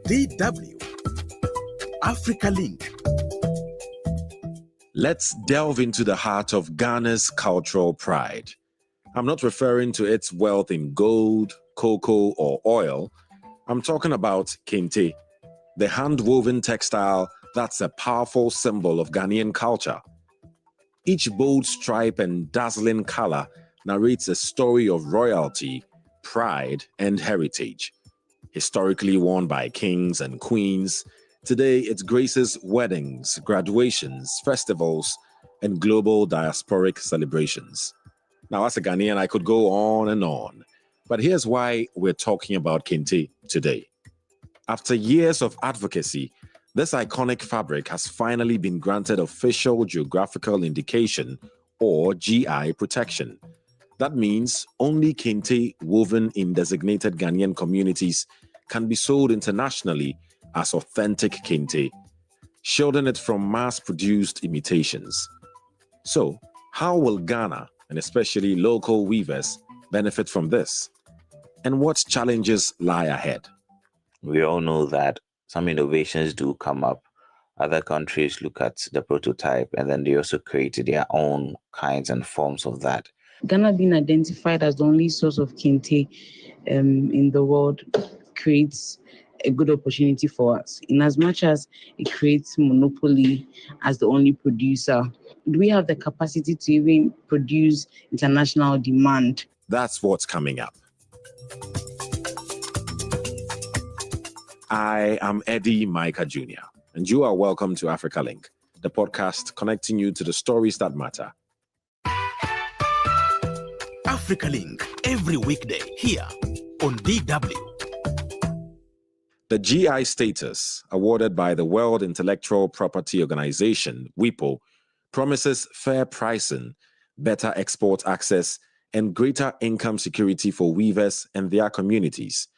DW Africa Link. Let's delve into the heart of Ghana's cultural pride. I'm not referring to its wealth in gold, cocoa, or oil. I'm talking about Kente, the hand-woven textile that's a powerful symbol of Ghanaian culture. Each bold stripe and dazzling color narrates a story of royalty, pride, and heritage. Historically worn by kings and queens, today it graces weddings, graduations, festivals, and global diasporic celebrations. Now, as a Ghanaian, I could go on and on, but here's why we're talking about Kente today. After years of advocacy, this iconic fabric has finally been granted official geographical indication, or GI protection. That means only Kente woven in designated Ghanaian communities can be sold internationally as authentic Kente, shielding it from mass-produced imitations. So, how will Ghana, and especially local weavers, benefit from this? And what challenges lie ahead? We all know that some innovations do come up. Other countries look at the prototype and then they also create their own kinds and forms of that. Ghana being identified as the only source of Kente in the world creates a good opportunity for us. In as much as it creates monopoly as the only producer, do we have the capacity to even produce international demand? That's what's coming up. I am Eddy Micah Jr., and you are welcome to Africa Link, the podcast connecting you to the stories that matter. Africa Link, every weekday here on DW. The GI status, awarded by the World Intellectual Property Organization, WIPO, promises fair pricing, better export access, and greater income security for weavers and their communities.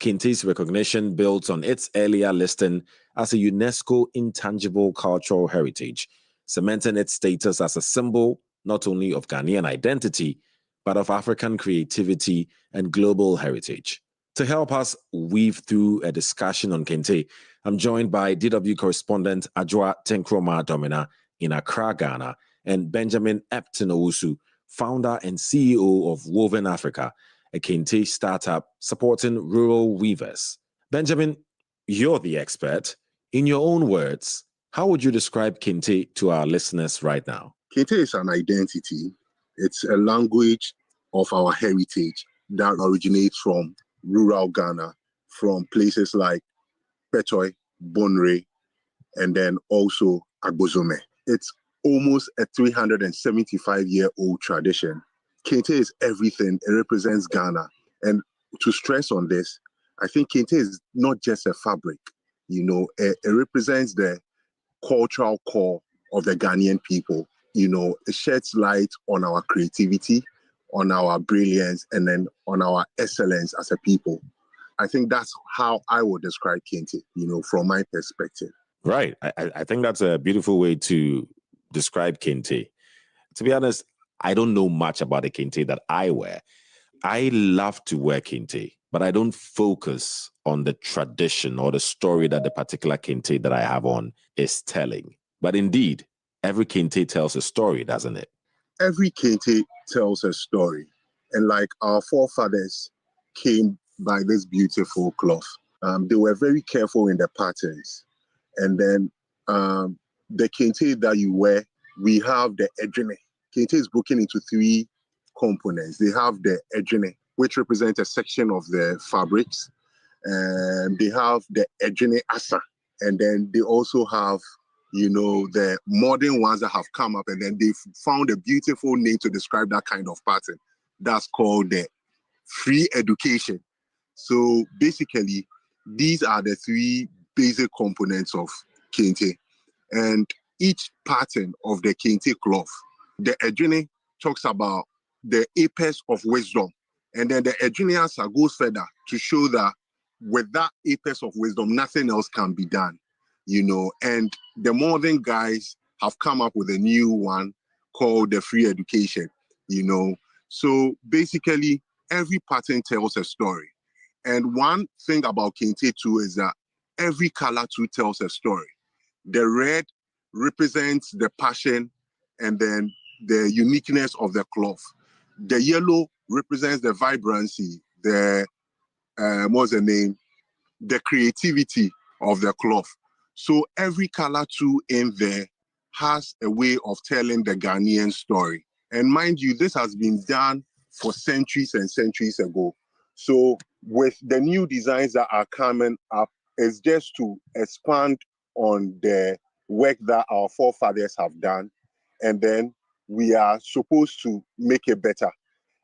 Kente's recognition builds on its earlier listing as a UNESCO intangible cultural heritage, cementing its status as a symbol not only of Ghanaian identity, but of African creativity and global heritage. To help us weave through a discussion on Kente, I'm joined by DW correspondent Adwoa Tenkoramaa Domena in Accra, Ghana, and Benjamin Epton Owusu, founder and CEO of WovenAfrica, a Kente startup supporting rural weavers. Benjamin, you're the expert. In your own words, how would you describe Kente to our listeners right now? Kente is an identity. It's a language of our heritage that originates from rural Ghana, from places like Petoi, Bonre, and then also Agbozome. It's almost a 375-year-old tradition. Kente is everything. It represents Ghana. And to stress on this, I think Kente is not just a fabric. It represents the cultural core of the Ghanaian people. It sheds light on our creativity, on our brilliance, and then on our excellence as a people. I think that's how I would describe Kente, from my perspective. Right. I think that's a beautiful way to describe Kente. To be honest, I don't know much about the Kente that I wear. I love to wear Kente, but I don't focus on the tradition or the story that the particular Kente that I have on is telling. But indeed, every Kente tells a story, doesn't it? Every Kente tells a story. And like our forefathers came by this beautiful cloth, they were very careful in the patterns. And then the Kente that you wear, we have the edrine. Kente is broken into three components. They have the edrine, which represents a section of the fabrics. And they have the edrine asa. And then they also have, the modern ones that have come up, and then they found a beautiful name to describe that kind of pattern. That's called the free education. So basically, these are the three basic components of Kente. And each pattern of the Kente cloth, the edrine talks about the apex of wisdom. And then the edrine asa goes further to show that with that apex of wisdom, nothing else can be done. And the modern guys have come up with a new one called the free education, So basically, every pattern tells a story. And one thing about Kente too is that every color too tells a story. The red represents the passion and then the uniqueness of the cloth. The yellow represents the vibrancy, the what's the name? The creativity of the cloth. So every color too in there has a way of telling the Ghanaian story. And mind you, this has been done for centuries and centuries ago. So with the new designs that are coming up, it's just to expand on the work that our forefathers have done. And then we are supposed to make it better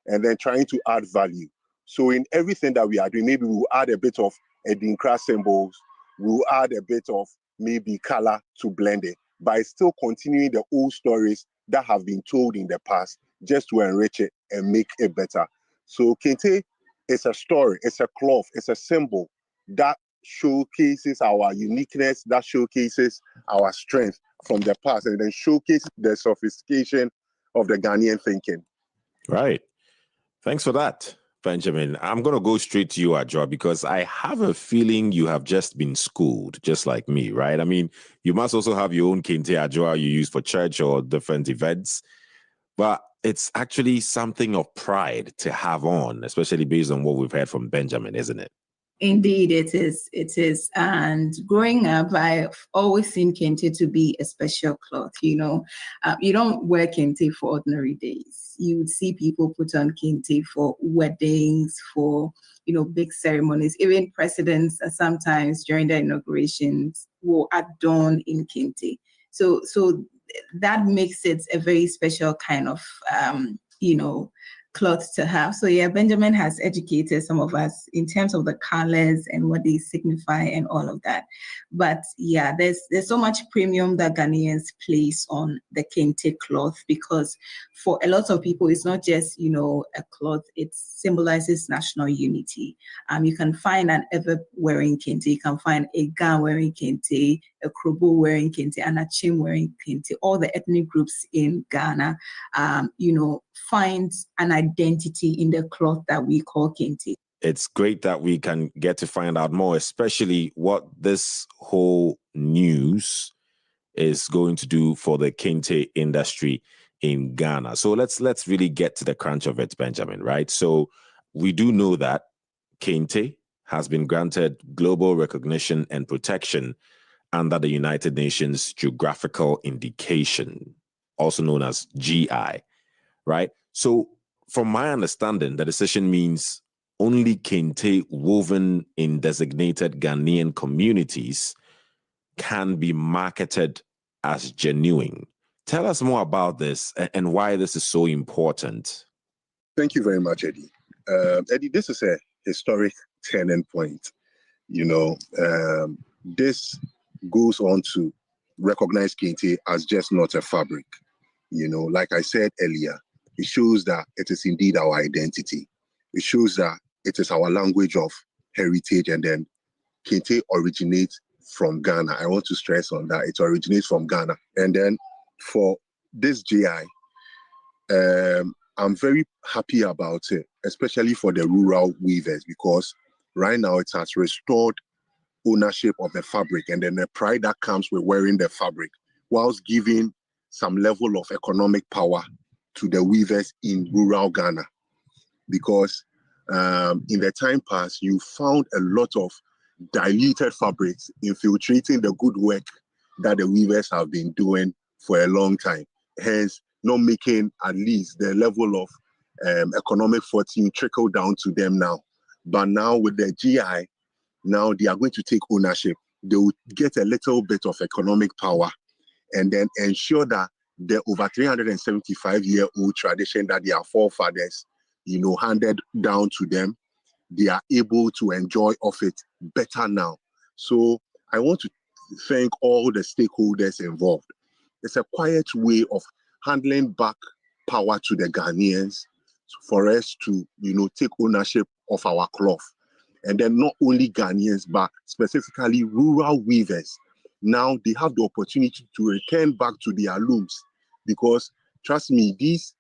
and then trying to add value. So in everything that we are doing, maybe we'll add a bit of Edinkra symbols, we'll add a bit of maybe color to blend it, but still continuing the old stories that have been told in the past just to enrich it and make it better. So Kente is a story, it's a cloth, it's a symbol that showcases our uniqueness, that showcases our strength from the past, and then showcase the sophistication of the Ghanaian thinking. Right. Thanks for that, Benjamin. I'm going to go straight to you, Adwoa, because I have a feeling you have just been schooled, just like me, right? I mean, you must also have your own Kente Adwoa you use for church or different events, but it's actually something of pride to have on, especially based on what we've heard from Benjamin, isn't it? Indeed, it is. It is. And growing up, I've always seen Kente to be a special cloth. You know, you don't wear Kente for ordinary days. You would see people put on Kente for weddings, for, you know, big ceremonies. Even presidents sometimes during their inaugurations will adorn in Kente. So that makes it a very special kind of, you know, cloth to have. So yeah, Benjamin has educated some of us in terms of the colors and what they signify and all of that. But yeah, there's so much premium that Ghanaians place on the Kente cloth, because for a lot of people, it's not just, you know, a cloth, it symbolizes national unity. You can find an Ewe wearing Kente, you can find a Ga wearing Kente, a Krobo wearing Kente, and a Chim wearing Kente. All the ethnic groups in Ghana, you know, find an identity in the cloth that we call Kente. It's great that we can get to find out more, especially what this whole news is going to do for the Kente industry in Ghana. So let's really get to the crunch of it, Benjamin, right? So we do know that Kente has been granted global recognition and protection under the United Nations Geographical Indication, also known as GI, right? So from my understanding, the decision means only Kente woven in designated Ghanaian communities can be marketed as genuine. Tell us more about this and why this is so important. Thank you very much, Eddy. Eddy, this is a historic turning point. You know, this goes on to recognize Kente as just not a fabric. You know, like I said earlier, it shows that it is indeed our identity. It shows that it is our language of heritage, and then Kente originates from Ghana. I want to stress on that. It originates from Ghana. And then for this GI, I'm very happy about it, especially for the rural weavers, because right now it has restored ownership of the fabric and then the pride that comes with wearing the fabric, whilst giving some level of economic power to the weavers in rural Ghana. Because in the time past, you found a lot of diluted fabrics infiltrating the good work that the weavers have been doing for a long time, hence not making at least the level of economic fortune trickle down to them now. But now with the GI, now they are going to take ownership. They will get a little bit of economic power and then ensure that the over 375-year-old tradition that their forefathers, you know, handed down to them, they are able to enjoy of it better now. So I want to thank all the stakeholders involved. It's a quiet way of handling back power to the Ghanaians for us to, you know, take ownership of our cloth. And then not only Ghanaians, but specifically rural weavers. Now they have the opportunity to return back to their looms, because trust me, these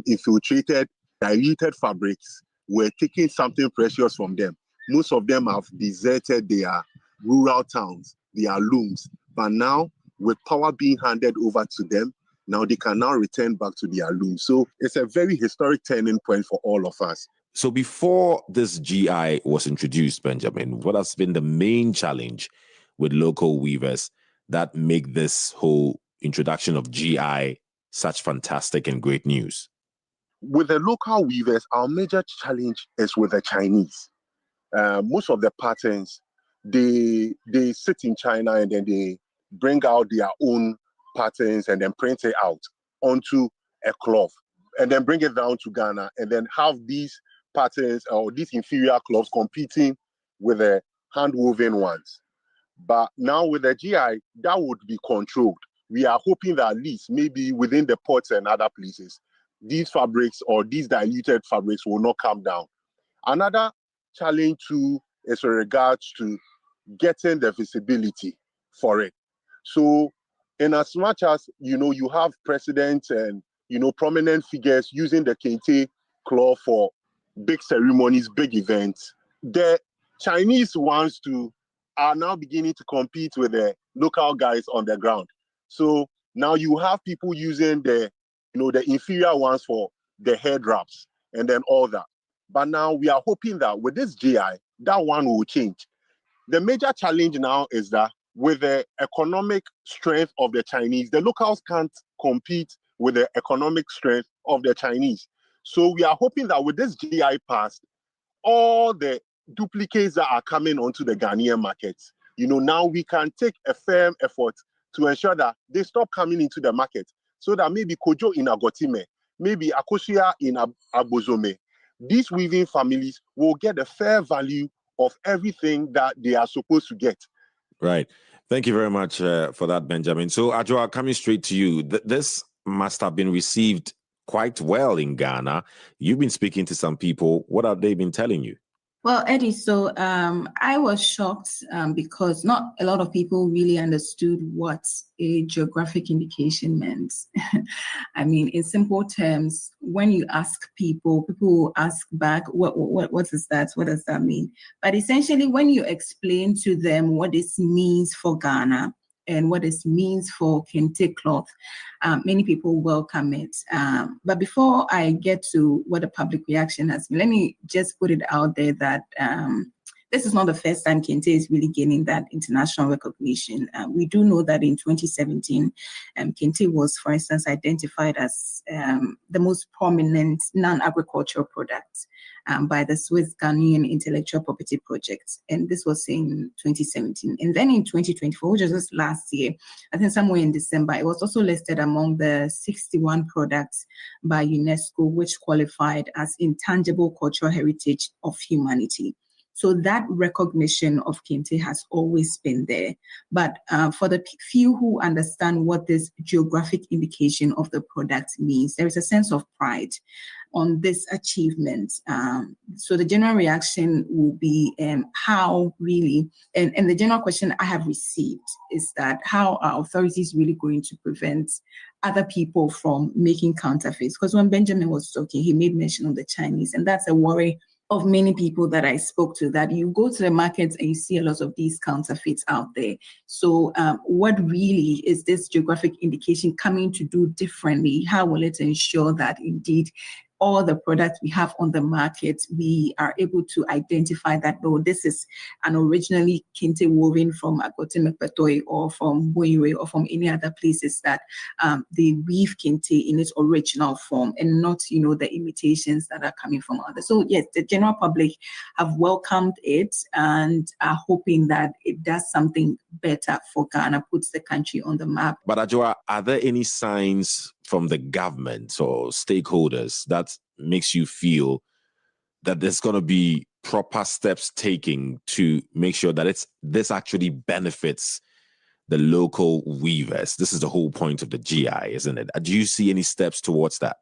infiltrated, diluted fabrics were taking something precious from them. Most of them have deserted their rural towns, their looms. But now, with power being handed over to them, now they can now return back to their looms. So it's a very historic turning point for all of us. So before this GI was introduced, Benjamin, what has been the main challenge with local weavers that make this whole introduction of GI such fantastic and great news? With the local weavers, our major challenge is with the Chinese. Most of the patterns, they sit in China and then they bring out their own patterns and then print it out onto a cloth and then bring it down to Ghana and then have these patterns or these inferior cloths competing with the hand-woven ones. But now with the GI, that would be controlled. We are hoping that at least maybe within the ports and other places, these fabrics or these diluted fabrics will not come down. Another challenge too is with regards to getting the visibility for it. So in as much as, you have presidents and, prominent figures using the Kente cloth for big ceremonies, big events, the Chinese ones too are now beginning to compete with the local guys on the ground. So now you have people using the inferior ones for the head wraps and then all that. But now we are hoping that with this GI, that one will change. The major challenge now is that with the economic strength of the Chinese, the locals can't compete with the economic strength of the Chinese. So we are hoping that with this GI pass, all the duplicates that are coming onto the Ghanaian markets, now we can take a firm effort to ensure that they stop coming into the market, so that maybe Kojo in Agotime, maybe Akosia in Abozome, these weaving families will get a fair value of everything that they are supposed to get. Right. Thank you very much for that, Benjamin. So, Adwoa, coming straight to you, this must have been received quite well in Ghana. You've been speaking to some people. What have they been telling you? Well, Eddie, so I was shocked because not a lot of people really understood what a geographic indication meant. I mean, in simple terms, when you ask people will ask back, what is that? What does that mean? But essentially, when you explain to them what this means for Ghana and what this means for Kente cloth, many people welcome it. But before I get to what the public reaction has been, let me just put it out there that this is not the first time Kente is really gaining that international recognition. We do know that in 2017, Kente was, for instance, identified as the most prominent non-agricultural product by the Swiss Ghanaian Intellectual Property Project. And this was in 2017. And then in 2024, which was just last year, I think somewhere in December, it was also listed among the 61 products by UNESCO, which qualified as intangible cultural heritage of humanity. So that recognition of Kente has always been there. But for the few who understand what this geographic indication of the product means, there is a sense of pride on this achievement. So the general reaction will be how really, and the general question I have received is that how are authorities really going to prevent other people from making counterfeits? Because when Benjamin was talking, he made mention of the Chinese, and that's a worry of many people that I spoke to, that you go to the markets and you see a lot of these counterfeits out there. So what really is this geographic indication coming to do differently? How will it ensure that indeed all the products we have on the market, we are able to identify that, oh, this is an originally Kente woven from Agotime Petoi or from Boiwe or from any other places that they weave Kente in its original form and not, the imitations that are coming from others. So yes, the general public have welcomed it and are hoping that it does something better for Ghana, puts the country on the map. But Adwoa, are there any signs from the government or stakeholders that makes you feel that there's going to be proper steps taken to make sure that this actually benefits the local weavers? This is the whole point of the GI, isn't it? Do you see any steps towards that?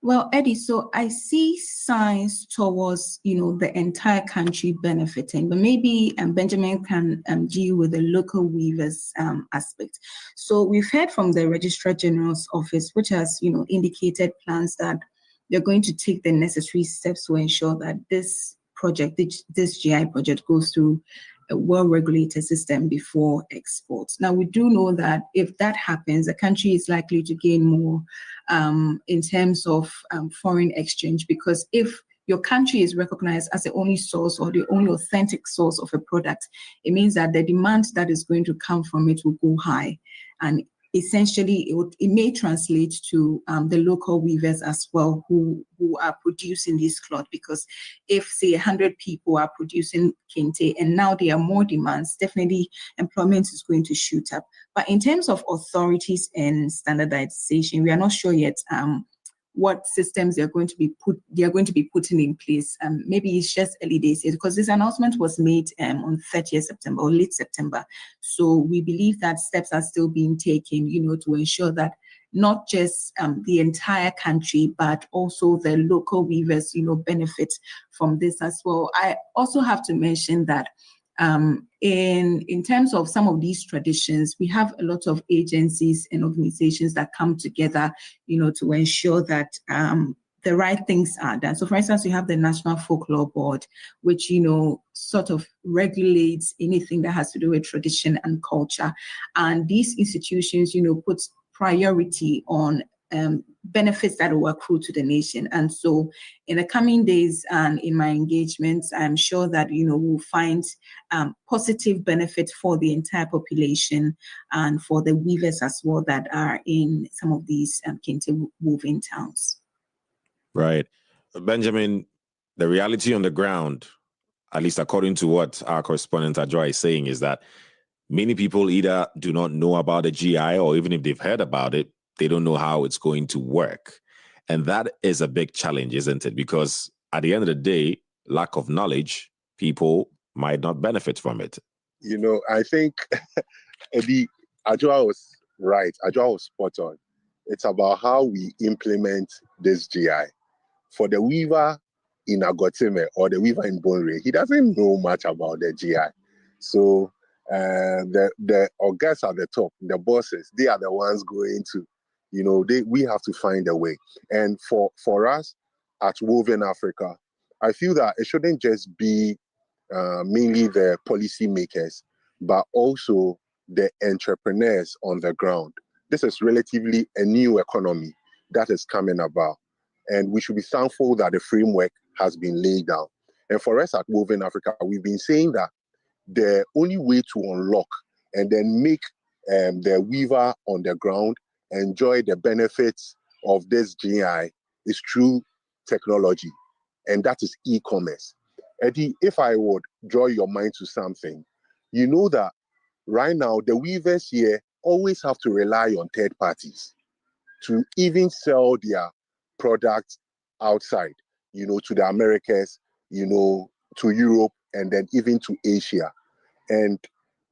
Well, Eddie, so I see signs towards, the entire country benefiting, but maybe Benjamin can deal with the local weavers aspect. So we've heard from the Registrar General's office, which has, indicated plans that they're going to take the necessary steps to ensure that this project, this GI project, goes through a well-regulated system before exports. Now, we do know that if that happens, the country is likely to gain more in terms of foreign exchange, because if your country is recognized as the only source or the only authentic source of a product, it means that the demand that is going to come from it will go high. And essentially, it may translate to the local weavers as well who are producing this cloth, because if, say, 100 people are producing kente and now there are more demands, definitely employment is going to shoot up. But in terms of authorities and standardization, we are not sure yet what systems they're going to be putting in place. Maybe it's just early days, because this announcement was made on 30th September or late September. So we believe that steps are still being taken, to ensure that not just the entire country, but also the local weavers, benefit from this as well. I also have to mention that in terms of some of these traditions, we have a lot of agencies and organizations that come together, to ensure that the right things are done. So, for instance, we have the National Folklore Board, which, sort of regulates anything that has to do with tradition and culture. And these institutions, put priority on benefits that will accrue to the nation. And so in the coming days and in my engagements, I'm sure that, we'll find positive benefits for the entire population and for the weavers as well that are in some of these Kente woven towns. Right. Benjamin, the reality on the ground, at least according to what our correspondent Adwoa is saying, is that many people either do not know about the GI, or even if they've heard about it, they don't know how it's going to work. And that is a big challenge, isn't it? Because at the end of the day, lack of knowledge, people might not benefit from it. I think Eddy, Adwoa was right. Adwoa was spot on. It's about how we implement this GI. For the weaver in Agotime or the weaver in Bonre, he doesn't know much about the GI. So the guys at the top, the bosses, they are the ones going to, we have to find a way. And for us at WovenAfrica, I feel that it shouldn't just be mainly the policymakers, but also the entrepreneurs on the ground. This is relatively a new economy that is coming about. And we should be thankful that the framework has been laid down. And for us at WovenAfrica, we've been saying that the only way to unlock and then make the weaver on the ground enjoy the benefits of this GI is through technology, and that is e-commerce. Eddy, if I would draw your mind to something, you know that right now the weavers here always have to rely on third parties to even sell their products outside, to the Americas, to Europe, and then even to Asia. And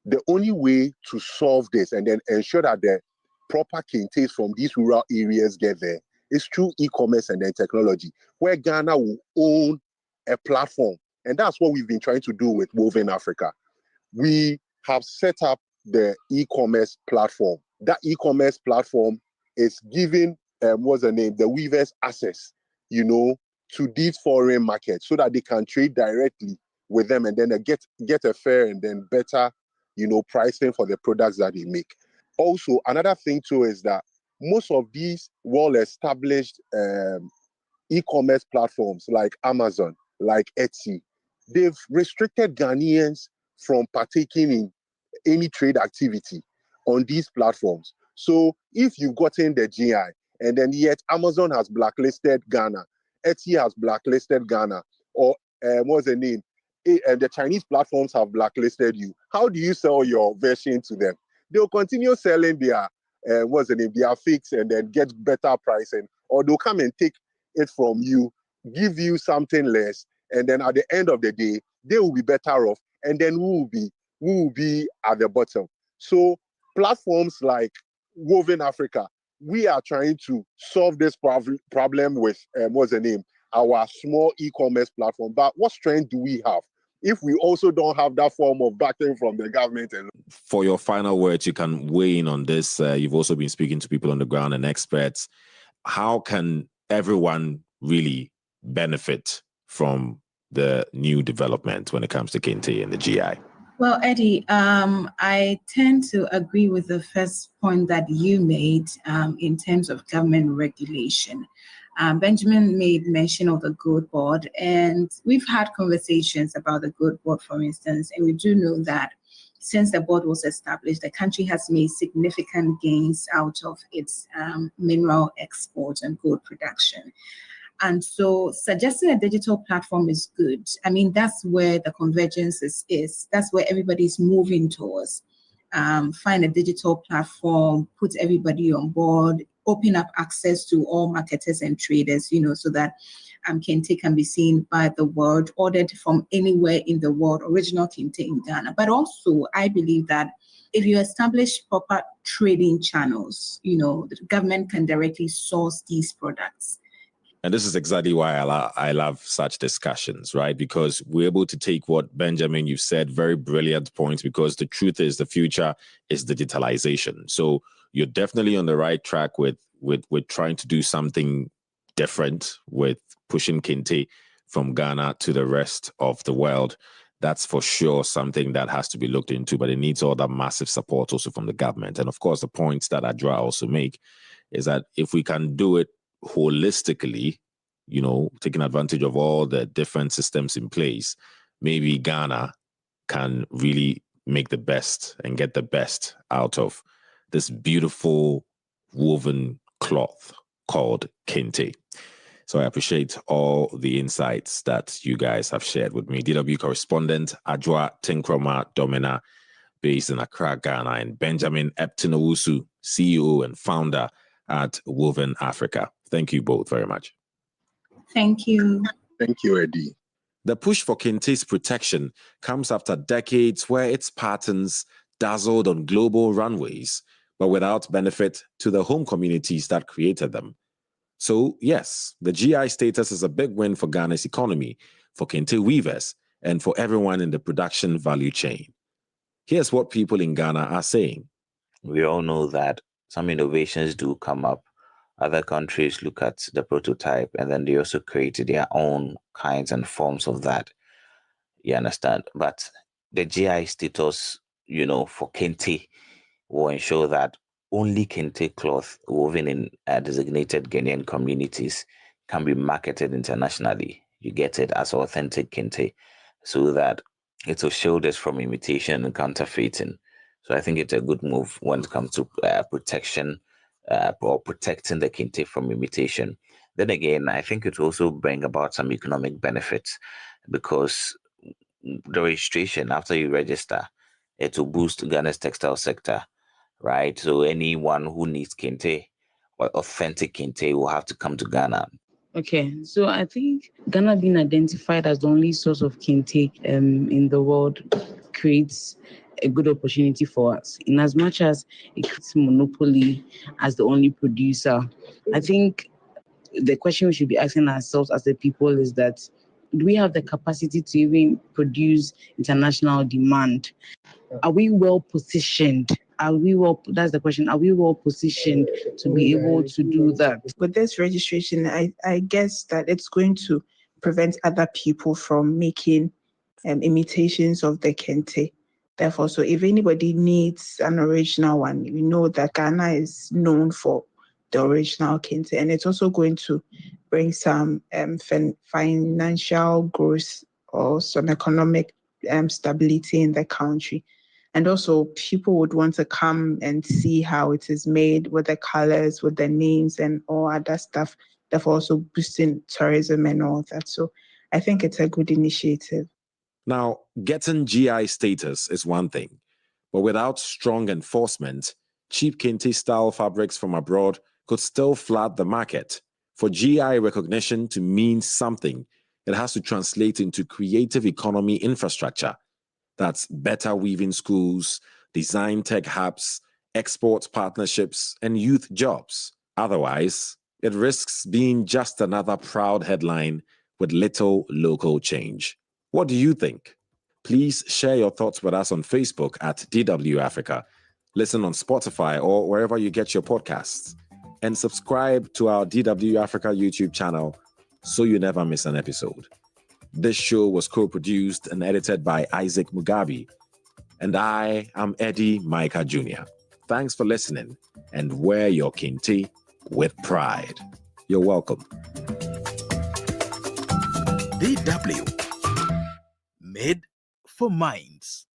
the only way to solve this and then ensure that the proper kentes from these rural areas get there is through e-commerce and then technology, where Ghana will own a platform. And that's what we've been trying to do with WovenAfrica. We have set up the e-commerce platform. That e-commerce platform is giving, the weavers access, to these foreign markets so that they can trade directly with them and then get a fair and then better, pricing for the products that they make. Also, another thing too is that most of these well-established e-commerce platforms like Amazon, like Etsy, they've restricted Ghanaians from partaking in any trade activity on these platforms. So if you've gotten the GI and then yet Amazon has blacklisted Ghana, Etsy has blacklisted Ghana, or what's the name? And the Chinese platforms have blacklisted you, how do you sell your version to them? They'll continue selling their their fix and then get better pricing, or they'll come and take it from you, give you something less, and then at the end of the day, they will be better off, and then we will be at the bottom. So platforms like WovenAfrica, we are trying to solve this problem with our small e-commerce platform. But what strength do we have if we also don't have that form of backing from the government? And for your final words, you can weigh in on this. You've also been speaking to people on the ground and experts. How can everyone really benefit from the new development when it comes to Kente and the GI? Well, Eddie, I tend to agree with the first point that you made in terms of government regulation. Benjamin made mention of the Good Board, and we've had conversations about the Good Board, for instance, and we do know that since the board was established, the country has made significant gains out of its mineral export and gold production. And so suggesting a digital platform is good. I mean, that's where the convergence is. That's where everybody's moving towards. Find a digital platform, put everybody on board, open up access to all marketers and traders, so that Kente can be seen by the world, ordered from anywhere in the world, original Kente in Ghana. But also, I believe that if you establish proper trading channels, the government can directly source these products. And this is exactly why I love such discussions, right? Because we're able to take what, Benjamin, you've said, very brilliant points, because the truth is the future is digitalization. So you're definitely on the right track with trying to do something different with pushing Kente from Ghana to the rest of the world. That's for sure something that has to be looked into, but it needs all that massive support also from the government. And of course, the points that Adwoa also make is that if we can do it holistically, taking advantage of all the different systems in place, maybe Ghana can really make the best and get the best out of this beautiful woven cloth called Kente. So I appreciate all the insights that you guys have shared with me. DW correspondent Adwoa Tenkoramaa Domena, based in Accra, Ghana, and Benjamin Epton Owusu, CEO and founder at WovenAfrica. Thank you both very much. Thank you. Thank you, Eddie. The push for Kente's protection comes after decades where its patterns dazzled on global runways, but without benefit to the home communities that created them. So yes, the GI status is a big win for Ghana's economy, for Kente weavers, and for everyone in the production value chain. Here's what people in Ghana are saying. We all know that some innovations do come up. Other countries look at the prototype and then they also create their own kinds and forms of that. You understand? But the GI status, for Kente will ensure that only Kente cloth woven in designated Ghanaian communities can be marketed internationally. You get it, as authentic Kente, so that it will shield us from imitation and counterfeiting. So I think it's a good move when it comes to protection or protecting the Kente from imitation. Then again, I think it will also bring about some economic benefits, because the registration, after you register, it will boost Ghana's textile sector, right? So anyone who needs Kente or authentic Kente will have to come to Ghana. Okay, so I think Ghana being identified as the only source of Kente in the world creates a good opportunity for us. In as much as it creates monopoly as the only producer, I think the question we should be asking ourselves as the people is that, do we have the capacity to even produce international demand? Are we well positioned? That's the question. Are we well positioned to be able to do that? With this registration, I guess that it's going to prevent other people from making imitations of the Kente. Therefore, so if anybody needs an original one, we know that Ghana is known for the original Kente, and it's also going to bring some financial growth or some economic stability in the country. And also people would want to come and see how it is made, with the colors, with the names and all other stuff, therefore also boosting tourism and all that. So I think it's a good initiative. Now, getting GI status is one thing, but without strong enforcement, cheap Kente-style fabrics from abroad could still flood the market. For GI recognition to mean something, it has to translate into creative economy infrastructure. That's better weaving schools, design tech hubs, export partnerships, and youth jobs. Otherwise, it risks being just another proud headline with little local change. What do you think? Please share your thoughts with us on Facebook at DW Africa. Listen on Spotify or wherever you get your podcasts. And subscribe to our DW Africa YouTube channel so you never miss an episode. This show was co-produced and edited by Isaac Mugabe. And I am Eddy Micah Jr. Thanks for listening, and wear your Kente with pride. You're welcome. DW. Made for Minds.